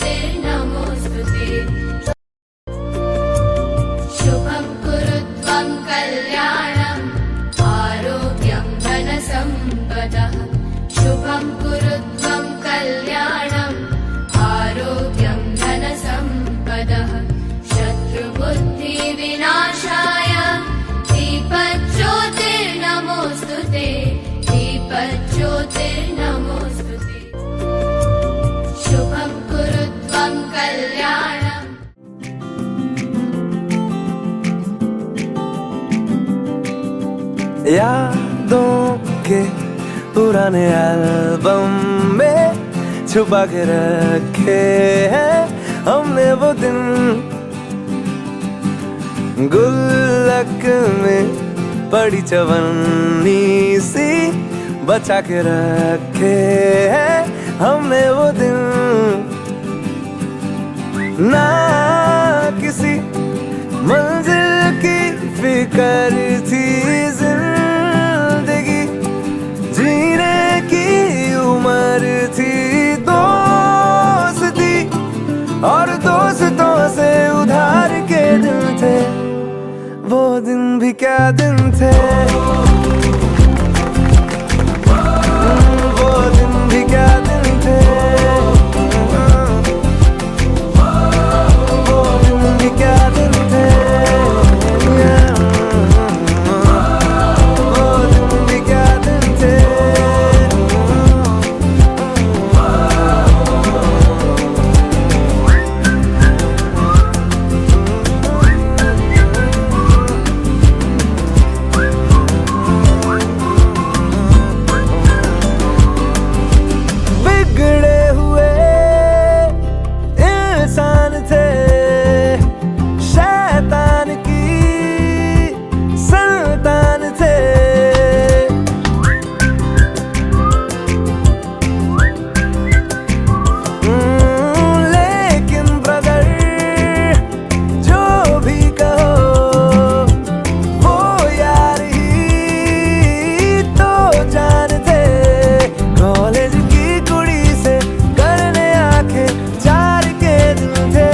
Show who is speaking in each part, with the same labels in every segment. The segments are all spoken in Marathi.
Speaker 1: ज्योतिर्नमोऽस्तुते शुभं कुरु त्वं कल्याणम् आरोग्यं धनसम्पदः शुभं कुरु त्वं कल्याणम् आरोग्यं धनसम्पदः शत्रुबुद्धिविनाशाय दीपज्योतिर्नमोऽस्तुते दीपज्योतिर्नमोऽस्तुते शुभं कुरु त्वं कल्याणम्
Speaker 2: यादों के पुराने एल्बम में छुपा के रखे हैं हमने वो दिन गुल्लक में पड़ी चवन्नी सी बचा के रखे हैं हमने वो दिन ना किसी मंजिल की फिकर थी जिंदगी जीने की उम्र थी दोस्ती और दोस्तों से उधार के दिन थे वो दिन भी क्या दिन थे वो दिन भी क्या दिन थे वो दिन भी क्या दिन थे वो दिन भी क्या दिन थे बिगड़े हुए इंसान थे शैतान की संतान थे लेकिन ब्रदर जो भी कहो वो यार ही तो जान थे कॉलेज की कुड़ी से करने आंखें चार के दिन थे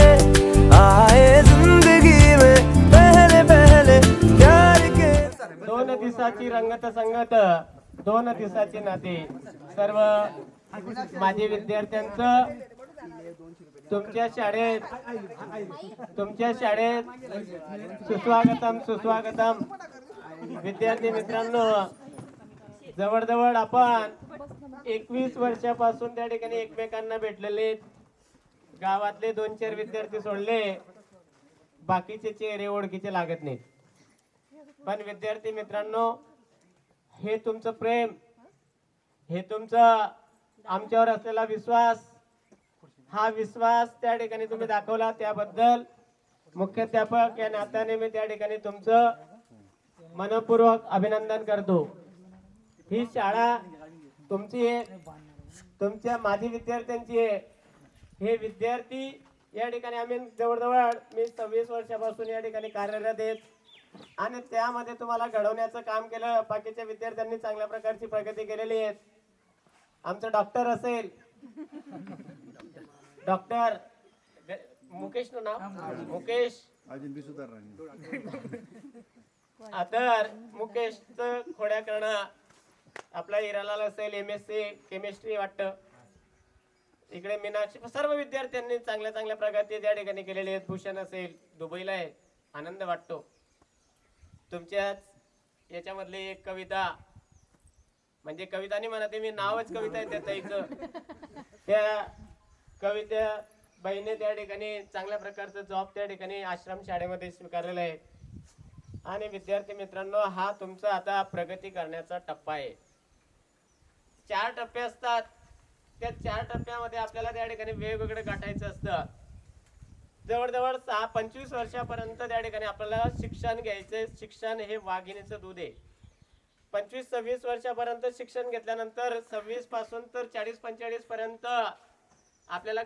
Speaker 2: आए जिंदगी में पहले पहले प्यार के
Speaker 3: 2 दिवसाची रंगत संगत 2 दिवसाची नाते सर्व माजी विद्यार्थ्यांचं तुमच्या शाळेत सुस्वागतम सुस्वागतम विद्यार्थी मित्रांनो जवळजवळ आपण 21 वर्षापासून त्या ठिकाणी एकमेकांना भेटलेले गावातले 2-4 विद्यार्थी सोडले बाकीचे चेहरे ओळखीचे लागत नाहीत पण विद्यार्थी मित्रांनो हे तुमचं प्रेम हे तुमचं आमच्यावर असलेला विश्वास हा विश्वास त्या ठिकाणी तुम्ही दाखवला त्याबद्दल मुख्याध्यापक या नात्याने मी त्या ठिकाणी तुमचं मनपूर्वक अभिनंदन करतो ही शाळा तुमची आहे तुमच्या माजी विद्यार्थ्यांची आहे हे विद्यार्थी या ठिकाणी आम्ही जवळजवळ मी 26 वर्षापासून या ठिकाणी कार्यरत आहेत आणि त्यामध्ये तुम्हाला घडवण्याचं काम केलं बाकीच्या विद्यार्थ्यांनी चांगल्या प्रकारची प्रगती केलेली आहे आमचं डॉक्टर असेल डॉक्टर मुकेश नो नाव मुकेश तर मुकेशचं खोड्या करणं आपला हिरालाल असेल MSc केमिस्ट्री वाटतं इकडे मीनाक्षी सर्व विद्यार्थ्यांनी चांगल्या चांगल्या प्रगती त्या ठिकाणी केलेली आहेत भूषण असेल दुबईला आहे आनंद वाटतो तुमच्याच याच्यामधली एक कविता म्हणजे कविता नाही म्हणते मी नावच कविता आहे त्या ताईचं त्या कविता बाईने त्या ठिकाणी चांगल्या प्रकारचं जॉब त्या ठिकाणी आश्रम शाळेमध्ये स्वीकारलेला आहे आणि विद्यार्थी मित्रांनो हा तुमचा आता प्रगती करण्याचा टप्पा आहे 4 टप्पे असतात त्या 4 टप्प्यामध्ये आपल्याला त्या ठिकाणी वेगवेगळे गाठायचं असतं जवळजवळ 25 वर्षापर्यंत त्या ठिकाणी आपल्याला शिक्षण घ्यायचे शिक्षण हे वाघिणीचं दूध आहे 25-26 वर्षापर्यंत शिक्षण घेतल्यानंतर 26 पासून तर 40-45 पर्यंत आपल्याला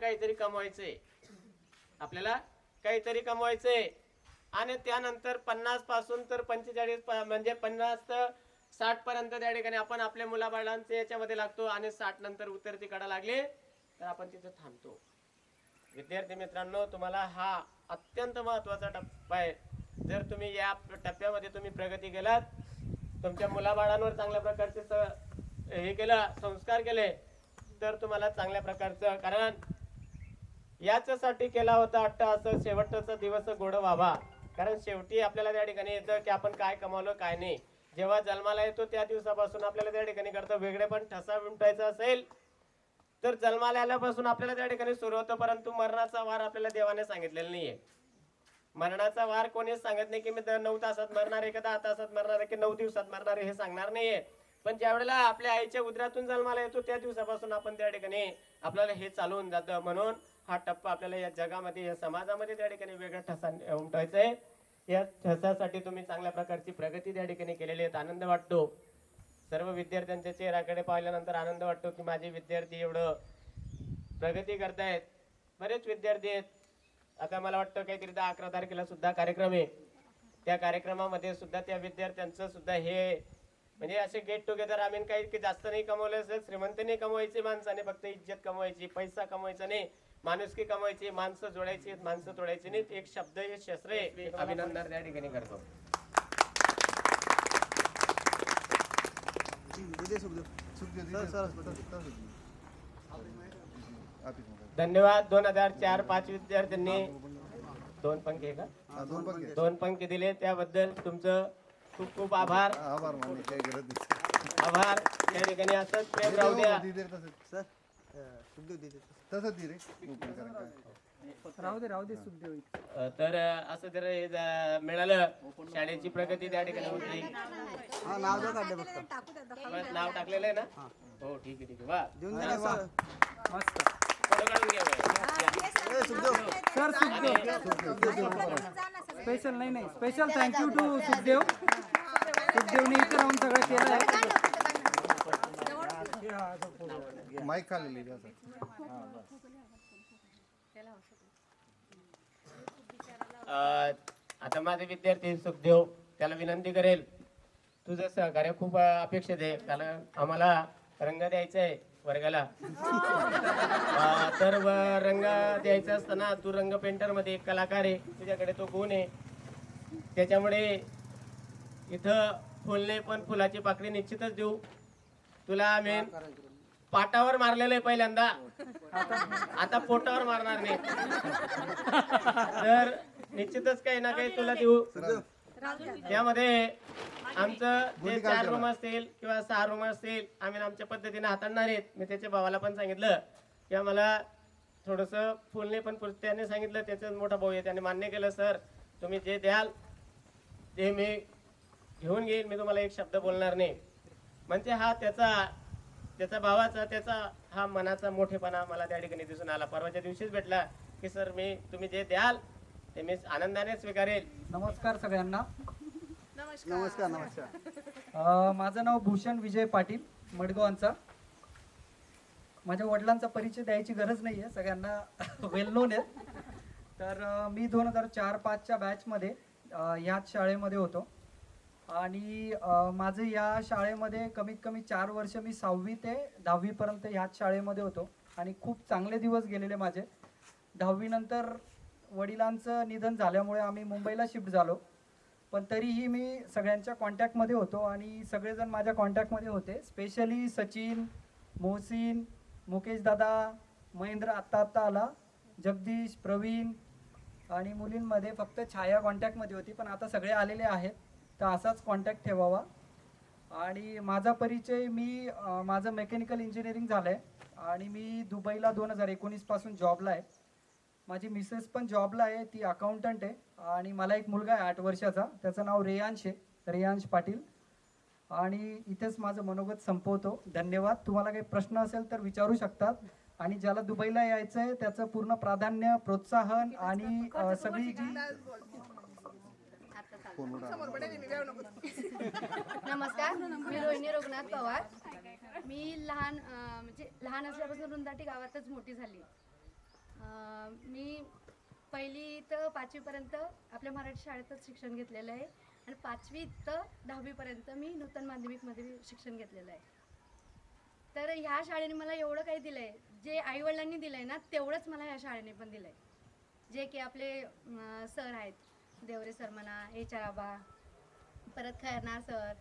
Speaker 3: काहीतरी कमवायचंय आणि त्यानंतर 50 पासून तर 45 म्हणजे 50 ते 60 पर्यंत त्या ठिकाणी आपण आपल्या मुलाबाळांचे याच्यामध्ये लागतो आणि 60 नंतर उतरती कडा लागली तर आपण तिथे थांबतो विद्यार्थी मित्रांनो, तुम्हाला हा अत्यंत महत्वाचा टप्पा आहे. जर तुम्ही या टप्प्यामध्ये तुम्ही प्रगती केलात, तुमच्या मुलाबाळांवर चांगल्या प्रकारचे हे केलं, संस्कार केले, तर तुम्हाला चांगल्या प्रकारचं, कारण याच्यासाठी केला होता असं शेवटचा दिवस गोड व्हावा. कारण शेवटी आपल्याला त्या ठिकाणी येतं की आपण काय कमावलं काय नाही. जेव्हा जन्माला येतो त्या दिवसापासून आपल्याला त्या ठिकाणी करतो वेगळे, पण ठसा उमटायचा असेल तर जन्माला आल्यापासून आपल्याला त्या ठिकाणी सुरू होतं. परंतु मरणाचा वार आपल्याला देवाने सांगितलेला नाहीये. मरणाचा वार कोणीच सांगत नाही की मी 9 तासात मरणार आहे, का 10 तासात मरणार आहे, की 9 दिवसात मरणार आहे, हे सांगणार नाहीये. पण ज्या वेळेला आपल्या आईच्या उदरातून जन्माला येतो त्या दिवसापासून आपण त्या ठिकाणी आपल्याला हे चालवून जातं. म्हणून हा टप्पा आपल्याला या जगामध्ये, या समाजामध्ये त्या ठिकाणी वेगळा ठसा उमटायचा आहे. या ठसासाठी तुम्ही चांगल्या प्रकारची प्रगती त्या ठिकाणी केलेली आहे. आनंद वाटतो. सर्व विद्यार्थ्यांच्या चेहऱ्याकडे पाहिल्यानंतर आनंद वाटतो की माझे विद्यार्थी एवढं प्रगती करतायत. बरेच विद्यार्थी आहेत. आता मला वाटतं काहीतरी 10-11 तारखेला सुद्धा कार्यक्रम आहे. त्या कार्यक्रमामध्ये सुद्धा त्या विद्यार्थ्यांचं सुद्धा हे म्हणजे असे गेट टुगेदर आम्ही काही जास्त नाही कमवले असेल. श्रीमंत नाही कमवायची, माणसाने फक्त इज्जत कमवायची, पैसा कमवायचा नाही, माणुसकी कमवायची, माणसं जोडायची, माणसं तोडायची नाही. एक शब्द, हे शस्त्र आहे. अभिनंदन त्या ठिकाणी करतो. धन्यवाद. 2004-5 विद्यार्थ्यांनी 2 पंख आहे का? 2 पंख दिले, त्याबद्दल तुमचं खूप खूप आभार. आभार. त्या ठिकाणी असंच प्रेम राहू द्या. तर असं जर हे मिळालं, शाळेची प्रगती त्या ठिकाणी होती. नाव टाकलेलं आहे ना? हो, ठीक आहे, ठीक आहे. वा, फोटो काढून घ्या बरं.
Speaker 4: स्पेशल नाही स्पेशल थँक्यू टू सुखदेव. सुखदेवने इथे राहून सगळं केलं आहे.
Speaker 5: माईक खाली
Speaker 3: आता माझे विद्यार्थी सुखदेव, त्याला विनंती करेल, तुझं सहकार्य खूप अपेक्षित आहे, कारण आम्हाला रंग द्यायचा आहे वर्गाला. तर रंग द्यायचा असताना तू रंग पेंटर मध्ये एक कलाकार आहे, तुझ्याकडे तो गुण आहे. त्याच्यामुळे इथं फुलने पण फुलाची पाकळी निश्चितच देऊ तुला. मेन पाटावर मारलेलं आहे पहिल्यांदा, आता पोटावर मारणार नाही. तर निश्चितच काही ना काही तुला देऊ. त्यामध्ये आमचं जे 4 रूम असतील किंवा 6 रूम असतील, आम्ही आमच्या पद्धतीने हाताळणार आहेत. मी त्याच्या भावाला पण सांगितलं की आम्हाला थोडस फुलने पण त्याने सांगितलं, त्याचा मोठा भाऊ आहे, त्याने मान्य केलं. सर, तुम्ही जे द्याल ते मी घेऊन घेईल, मी तुम्हाला एक शब्द बोलणार नाही. म्हणजे हा त्याचा भावाचा, त्याचा हा मनाचा मोठेपणा मला त्या ठिकाणी दिसून आला. परवाच्या दिवशीच भेटला की सर, तुम्ही जे द्याल ते मी आनंदाने स्वीकारेल.
Speaker 4: नमस्कार सगळ्यांना.
Speaker 5: नमस्कार.
Speaker 4: माझं नाव भूषण विजय पाटील, मडगावचा. माझ्या वडिलांचा परिचय द्यायची गरज नाही आहे, सगळ्यांना वेल नोन आहेत. तर मी 2004-5च्या बॅचमध्ये ह्याच शाळेमध्ये होतो. आणि माझं या शाळेमध्ये कमीत कमी 4 वर्ष, मी 6वी ते 10वी पर्यंत ह्याच शाळेमध्ये होतो. आणि खूप चांगले दिवस गेलेले माझे. 10वी नंतर वडिलांचं निधन झाल्यामुळे आम्ही मुंबईला शिफ्ट झालो. पण तरीही मी सगळ्यांच्या कॉन्टॅक्टमध्ये होतो आणि सगळेजण माझ्या कॉन्टॅक्टमध्ये होते. स्पेशली सचिन, मोहसिन, मुकेश दादा, महेंद्र आत्ता आला, जगदीश, प्रवीण, आणि मुलींमध्ये फक्त छाया कॉन्टॅक्टमध्ये होती. पण आता सगळे आलेले आहेत, तर असाच कॉन्टॅक्ट ठेवावा. आणि माझा परिचय, माझं मेकॅनिकल इंजिनिअरिंग झालं आहे आणि मी दुबईला 2019 पासून जॉबला आहे. माझी मिसेस पण जॉबला आहे, ती अकाउंटंट आहे. आणि मला एक मुलगा आहे 8 वर्षाचा, त्याचं नाव रेयांश आहे, रेयांश पाटील. आणि इथेच माझं मनोगत संपवतो. धन्यवाद. तुम्हाला काही प्रश्न असेल तर विचारू शकतात. आणि ज्याला दुबईला यायचं आहे त्याचं पूर्ण प्राधान्य, प्रोत्साहन आणि सगळी जी
Speaker 6: नमस्कार, मी रोहिणी रघुनाथ पवार. मी लहान असल्यापासून रुंदाटी गावातच मोठी झाली. मी 1ली ते 5वी पर्यंत आपल्या मराठी शाळेतच शिक्षण घेतलेलं आहे आणि 5वी ते 10वी पर्यंत मी नूतन माध्यमिकमध्ये शिक्षण घेतलेलं आहे. तर ह्या शाळेने मला एवढं काही दिलंय, जे आईवडिलांनी दिलंय ना तेवढंच मला ह्या शाळेने पण दिलंय. जे की आपले सर आहेत, देवरे सर म्हणा, HR आबा, परत Khairnar sir,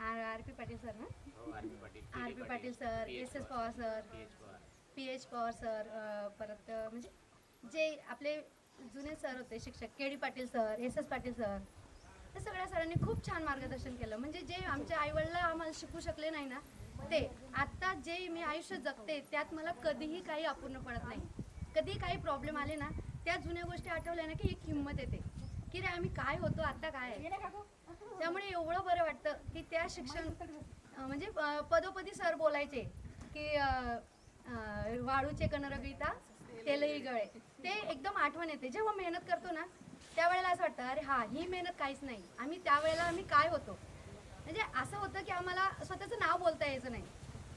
Speaker 6: RP Patil sir ना, RP Patil sir, SS Pawar sir, PH Pawar sir, परत म्हणजे जे आपले जुने सर होते शिक्षक, KD Patil sir, SS Patil sir, त्या सगळ्या सरांनी खूप छान मार्गदर्शन केलं. म्हणजे जे आमच्या आईवडिला आम्हाला शिकू शकले नाही ना, ते आत्ता जे मी आयुष्य जगते त्यात मला कधीही काही अपूर्ण पडत नाही. कधी काही प्रॉब्लेम आले ना, त्या जुन्या गोष्टी आठवल्या ना की एक हिंमत येते की रे आम्ही काय होतो आता काय आहे. त्यामुळे एवढं बरं वाटतं की त्या शिक्षण म्हणजे पदोपदी सर बोलायचे की वाळूचे कणर गीता तेलही गळे, ते एकदम आठवण येते. जेव्हा मेहनत करतो ना त्यावेळेला असं वाटतं अरे हा ही मेहनत काहीच नाही, आम्ही काय होतो. म्हणजे असं होतं की आम्हाला स्वतःचं नाव बोलता यायचं नाही,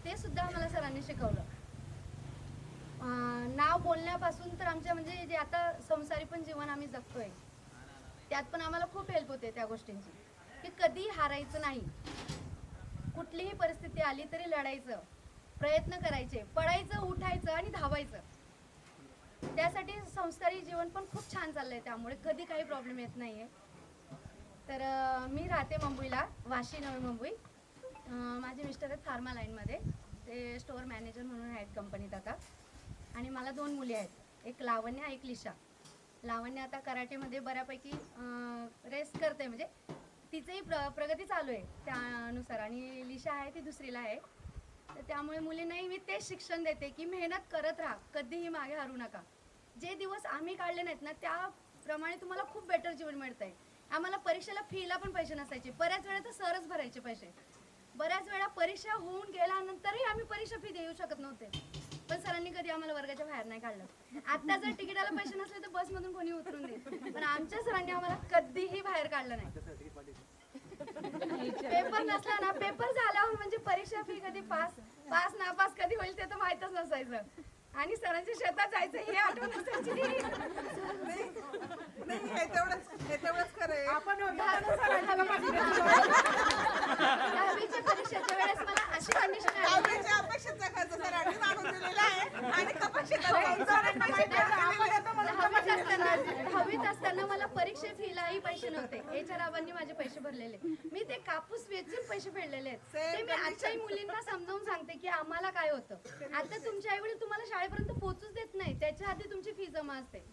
Speaker 6: ते सुद्धा आम्हाला सरांनी शिकवलं. नाव बोलण्यापासून तर आमच्या म्हणजे जे आता संसारी पण जीवन आम्ही जगतोय त्यात पण आम्हाला खूप हेल्प होते त्या गोष्टींची, की कधी हारायचं नाही. कुठलीही परिस्थिती आली तरी लढायचं, प्रयत्न करायचे, पडायचं, उठायचं आणि धावायचं. त्यासाठी संस्कारी जीवन पण खूप छान चाललंय, त्यामुळे कधी काही प्रॉब्लेम येत नाहीये. तर मी राहते मुंबईला, वाशी नवी मुंबई. माझे मिस्टर आहेत फार्मा लाईनमध्ये, ते स्टोअर मॅनेजर म्हणून आहेत कंपनीत आता. आणि मला 2 मुली आहेत, एक लावण्या, एक लिशा. लावण्य आता कराटेमध्ये बऱ्यापैकी रेस करते, म्हणजे तिचंही प्रगती चालू आहे त्यानुसार. आणि लिशा आहे ती 2रीला आहे. तर त्यामुळे मुलींनाही मी तेच शिक्षण देते की मेहनत करत राहा, कधीही मागे हरू नका. जे दिवस आम्ही काढले नाहीत ना त्याप्रमाणे तुम्हाला खूप बेटर जीवन मिळत आहे. आम्हाला परीक्षेला फीला पण पैसे नसायचे, बऱ्याच वेळा तर सरच भरायचे पैसे. बऱ्याच वेळा परीक्षा होऊन गेल्यानंतरही आम्ही परीक्षा फी देऊ शकत नव्हते, पण सरांनी कधी आम्हाला वर्गाच्या बाहेर नाही काढलं. आता जर तिकिटाला पैसे नसले तर बसमधून कोणी उतरून देईल, पण आमच्या सरांनी आम्हाला कधीही बाहेर काढलं नाही. पेपर नसला ना, पेपर झाल्यावर म्हणजे परीक्षा फी कधी पास नापास कधी होईल ते तर माहीतच नसायचं. आणि सरांच्या शेतात जायचं हे आठवण असायची.
Speaker 7: हे तेवढंच खरं आहे. आपण
Speaker 6: 10वीच्या परीक्षेच्या वेळेस मला अशी कंडिशन आली,
Speaker 7: अपेक्षेचा खर्च सरांनीच आणून दिलेला आहे आणि
Speaker 6: दहावीत असताना मला परीक्षे फीलाही पैसे नव्हते. HR आबांनी माझे पैसे भरलेले, मी ते कापूस वेचून पैसे फेडलेले आहेत. ते मी आजच्याही मुलींना समजावून सांगते की आम्हाला काय होतं. आता तुमच्या आईवडील तुम्हाला शाळेपर्यंत पोहोचूच देत नाही, त्याच्या आधी तुमची फी जमा असते.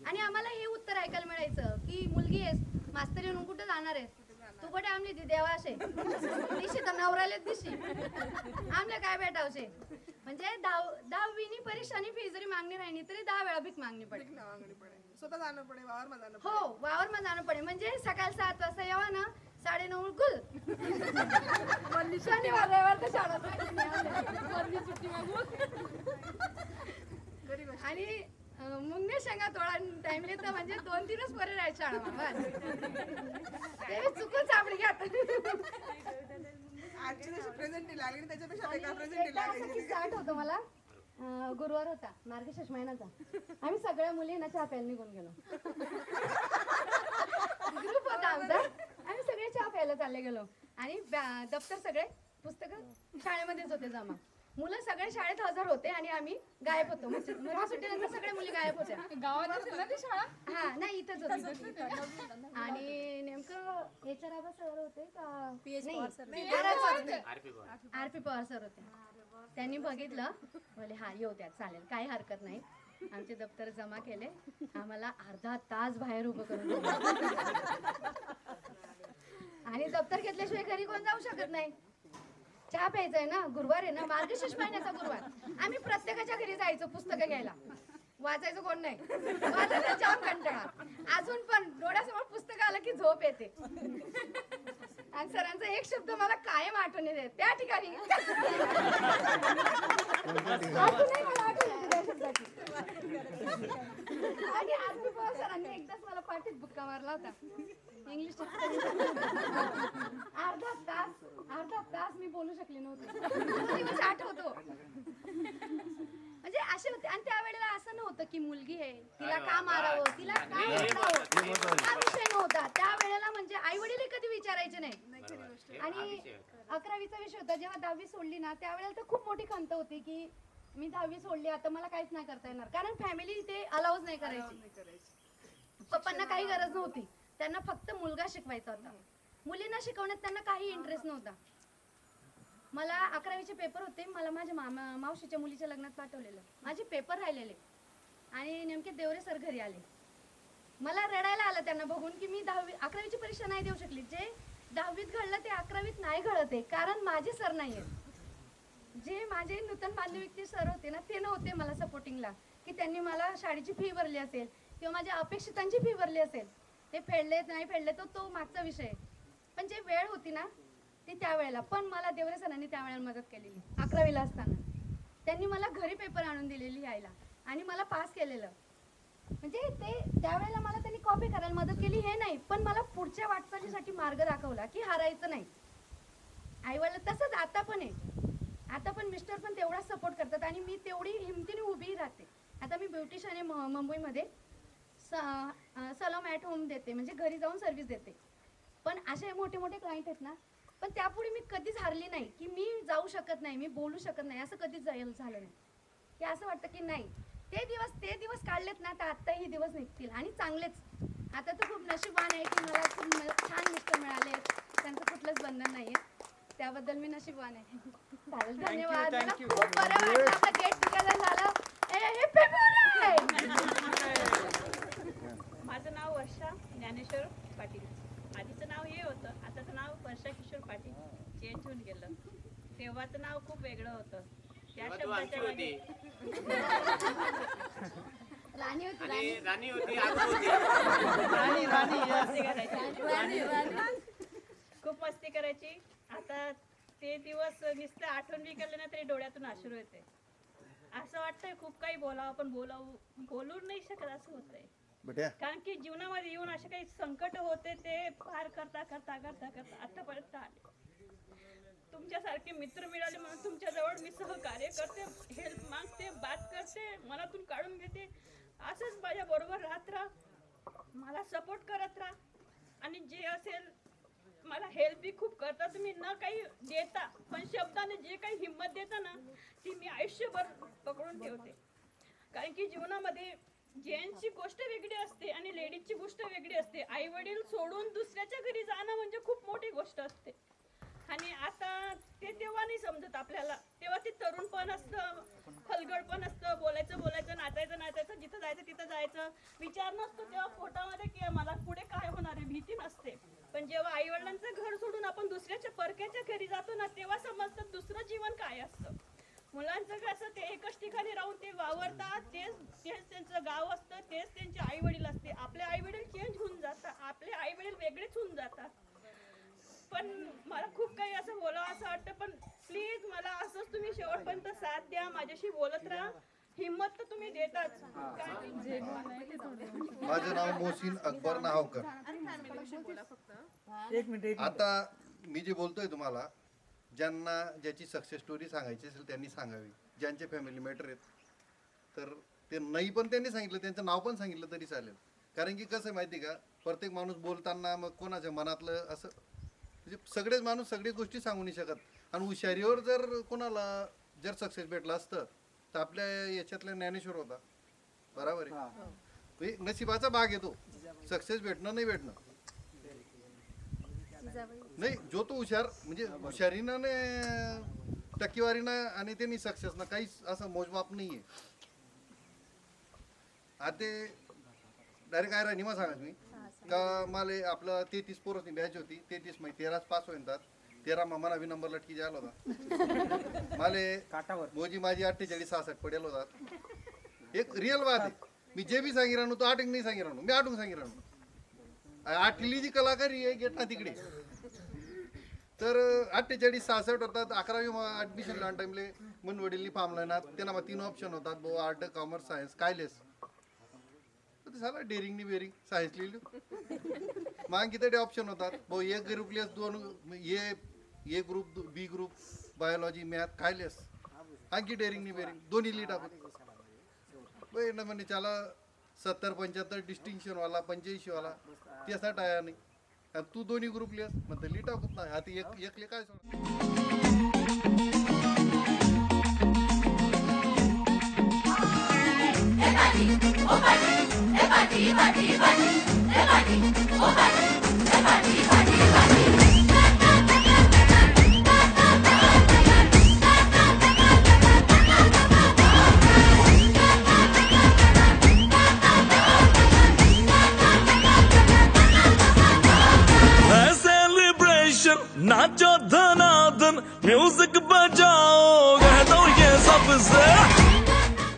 Speaker 6: आणि आम्हाला हे उत्तर ऐकायला मिळायचं की मुलगी आहेस, मास्तर येऊन कुठे जाणार आहेस, तू कुठे आमली ती देवा असे दिशी तर नवराले दिशी आमले काय भेटावशे. म्हणजे 10वीनी परीक्षानी फी जरी मागणी राहिली तरी 10 वेळा भीक मागणी पडे.
Speaker 7: स्वतः जाणं पडे, वावरमा जाणं पडे.
Speaker 6: हो, वावरमा जाणं पडे. म्हणजे सकाळी 7 वाजता यावा ना, 9:30 गुल. शनिवार रविवार तर शाळा आणि मुंगे शेंगा थोडा टाइमले तर म्हणजे 2-3च परे राहायची शाळा बाबा. ते चुकून सापडी घ्या.
Speaker 7: आजची जशी प्रेझेंटी लागली त्याच्यापेक्षा वेगळा प्रेझेंटी लागायची.
Speaker 6: स्टार्ट होतो मला, गुरुवार होता मार्गशीर्ष महिन्याचा. आम्ही सगळ्या मुली ना चहा प्यायला निघून गेलो. ग्रुप होता आमचा, आम्ही सगळे चहा प्यायला चालले गेलो. आणि दप्तर सगळे पुस्तकं शाळेमध्येच होते जमा. मुलं सगळे शाळेत हजर होते आणि आम्ही गायब होतो. म्हणजे सुट्टीनंतर सगळ्या मुली गायब होत्या. हा नाही, इथंच होती. आणि नेमकं HR आबा सर होते का RP पवार सर होते. त्यांनी बघितलं, बोले हा येऊ द्या चालेल, काही हरकत नाही. आमचे दप्तर जमा केले, आम्हाला अर्धा तास बाहेर उभं करून दिलं. आणि दप्तर घेतल्याशिवाय घरी कोण जाऊ शकत नाही. चहा प्यायचंय ना, गुरुवार आहे ना, मार्गशीर्ष महिन्याचा गुरुवार. आम्ही प्रत्येकाच्या घरी जायचो पुस्तकं घ्यायला. वाचायचं कोण नाही, वाचायचा जाम कंटाळा. अजून पण डोळ्यासमोर पुस्तक आलं की झोप येते. आणि सरांचा एक शब्द मला कायम आठवण येते त्या ठिकाणी. अजूनही मला आठवण येते त्या शब्दाची. आणि RP पवार सरांनी एकदाच मला पाठीत बुक्का मारला होता इंग्लिश. अर्धा तास मी बोलू शकले नव्हते. दिवस आठवतो. म्हणजे असे होते. आणि त्यावेळेला असं नव्हतं की मुलगी आहे तिला का मारावं, तिला का ओरडावं, हा विषय नव्हता त्यावेळेला. म्हणजे आई वडील कधी विचारायचे नाही. आणि 11वीचा विषय होता. जेव्हा 10वी सोडली ना त्यावेळेला तर खूप मोठी खंत होती की मी 10वी सोडली, आता मला काहीच नाही करता येणार. कारण फॅमिली ते अलाउच नाही करायची. पप्पांना काही गरज नव्हती, त्यांना फक्त मुलगा शिकवायचा होता. मुलींना शिकवण्यात त्यांना काही इंटरेस्ट नव्हता. मला 11वीचे पेपर होते, मला माझ्या मावशीच्या मुलीच्या लग्नात पाठवलेलं. माझे पेपर राहिलेले आणि नेमके देवरे सर घरी आले. मला रडायला आलं त्यांना बघून की मी 11वीची परीक्षा नाही देऊ शकली. जे 10वीत घडलं ते 11वीत नाही घडत आहे, कारण माझे सर नाही आहेत. जे माझे नूतन बांधविकते सर होते ना ते नव्हते मला सपोर्टिंगला, की त्यांनी मला शाळेची फी भरली असेल किंवा माझ्या अपेक्षितांची फी भरली असेल. ते फेडले नाही फेडले तो मागचा विषय. पण जे वेळ होती ना ती त्यावेळेला पण मला देवरे सरांनी त्यावेळेला मदत केलेली. 11वीला असताना त्यांनी मला घरी पेपर आणून दिलेली लिहायला आणि मला पास केलेलं. म्हणजे ते त्यावेळेला मला त्यांनी कॉपी करायला मदत केली हे नाही, पण मला पुढच्या वाटचालीसाठी मार्ग दाखवला की हारायचं नाही. आईवडील तसंच आता पण आहे. आता पण मिस्टर पण तेवढाच सपोर्ट करतात आणि मी तेवढी हिमतीने उभी राहते. आता मी ब्युटिशियन आहे मुंबईमध्ये. सलॉन ॲट होम देते, म्हणजे घरी जाऊन सर्व्हिस देते. पण असे मोठे मोठे क्लायंट आहेत ना, पण त्यापुढे मी कधीच हारली नाही की मी जाऊ शकत नाही, मी बोलू शकत नाही, असं कधीच झालं नाही. की असं वाटतं की नाही ते दिवस काढलेत ना तर आत्ता हे दिवस निघतील आणि चांगलेच. आता तर खूप नशीबवान आहे की मला खूप छान मिस्टर मिळाले, त्यांचं कुठलंच बंधन नाही आहे. त्याबद्दल मी नशीबवान आहे. चालेल, धन्यवाद. मला खूप बरं वाटलं आपलं गेट टुगेदर झालं.
Speaker 8: माझं नाव वर्षा ज्ञानेश्वर पाटील. आधीचं नाव हे होतं, आताचं नाव वर्षा किशोर पाटील चेंज होऊन गेलं. तेव्हाचं नाव खूप वेगळं होतं. त्या शब्दाच्या मागे
Speaker 6: राणी होती.
Speaker 3: आणि राणी होती, आगू होती.
Speaker 8: खूप मस्ती करायची. आता ते दिवस नुसतं आठवण बी केलं ना तरी डोळ्यातून अश्रू येते. असं वाटतंय खूप काही बोलावं पण बोलू नाही शकत असं होतंय.
Speaker 5: बेट्या
Speaker 8: कारण की जीवनामध्ये येऊन असे काही संकट होते ते पार करता करता करता करता आतापर्यंत आले. तुमच्यासारखे मित्र मिळाले म्हणून तुमच्याजवळ मी सहकार्य करते, हेल्प मागते, बात करते, मनातून काढून घेते. असंच माझ्या बरोबर राहत राहा, मला सपोर्ट करत राहा आणि जे असेल मला हेल्प बी खूप करता तुम्ही. न काही देता पण शब्दाने जे काही हिंमत देता ना ती मी आयुष्यभर पकडून ठेवते. कारण की जीवनामध्ये जेंट्सची गोष्ट वेगळी असते आणि लेडीजची गोष्ट वेगळी असते. आई वडील सोडून दुसऱ्याच्या घरी जाणं म्हणजे खूप मोठी गोष्ट असते. आणि आता ते तेव्हा नाही समजत आपल्याला. तेव्हा ते तरुणपण असतं, फलगडपण असतं, बोलायचं नाचायचं, जिथं जायचं तिथं जायचं. विचार नसतो तेव्हा पोटामध्ये की मला पुढे काय होणार आहे, भीती नसते. पण जेव्हा आई वडिलांचं घर सोडून आपण दुसऱ्याच्या परक्याच्या घरी जातो ना तेव्हा समजतं दुसरं जीवन काय असतं. मुलांचं कसं ते एकच ठिकाणी राहून ते वावरतात, तेच त्यांचं गाव असतं, तेच त्यांचे आई वडील असते. आपले आई वडील चेंज होऊन जातात, आपले आई वडील वेगळेच होऊन जातात. पण मला खूप काही असं बोलावं असं वाटतं, पण प्लीज मला असंच तुम्ही शेवटपर्यंत साथ द्या, माझ्याशी बोलत राहा. हिम्मत तर तुम्ही देताच.
Speaker 5: माझं नाव मोहसिन अकबर नाहवकर. आता मी जे बोलतोय तुम्हाला, ज्यांना ज्याची सक्सेस स्टोरी सांगायची असेल त्यांनी सांगावी. ज्यांचे फॅमिली मॅटर आहेत तर ते नाही पण त्यांनी सांगितलं, त्यांचं नाव पण सांगितलं तरी चालेल. कारण की कसं माहिती का, प्रत्येक माणूस बोलताना मग कोणाच्या मनातलं असं म्हणजे सगळेच माणूस सगळ्याच गोष्टी सांगू नाही शकत. आणि हुशारीवर जर कोणाला जर सक्सेस भेटला असतं तर आपल्या याच्यातला ज्ञानेश्वर होता. बरोबर आहे, नशिबाचा भाग येतो सक्सेस भेटणं नाही भेटणं. नाही जो तो हुशार म्हणजे हुशारीनं टक्केवारीनं आणि त्यांनी सक्सेसनं काहीच असं मोजमाप नाहीये. आता ते डायरेक्ट काय राहिनी मग सांगा तुम्ही का मला आपलं 33 पोरसनी बॅच होती. 33 मध्ये 13 पास होईनतात. 13 मला बी नंबर लटकी जायला होता. मला मोजी माझी 48-66 पडेल होतात. एक रिअल बात आहे. मी जे बी सांगी राहू तो आठून नाही सांगी राहू, मी आठून सांगी राहू. आठली जी कलाकारी आहे गेट ना तिकडे तर 48-66 होतात. 11वी ऍडमिशन लहान टाइमले मन वडील फॉर्म लावणार त्यांना मग 3 ऑप्शन होतात भाऊ, आर्ट, कॉमर्स, सायन्स. काय लेस ते झालं डेअरिंग नि बेरिंग सायन्स लिहिलं. मग किती ऑप्शन होतात भाऊ, एक ग्रुप लेस, 2 ए ग्रुप, बी ग्रुप, बायोलॉजी, मॅथ. काय लेस आणखी डेअरिंग नि बेरिंग दोन्ही लिहित आपण म्हणजे त्याला 70-75 डिस्टिंक्शन वाला, 85 वाला त्यासाठी आया नाही. आणि तू दोन्ही ग्रुप लिहस म्हणतं लिटावत नाही आता एकले काय सोड
Speaker 9: celebration, नाचो धनादन म्युझिक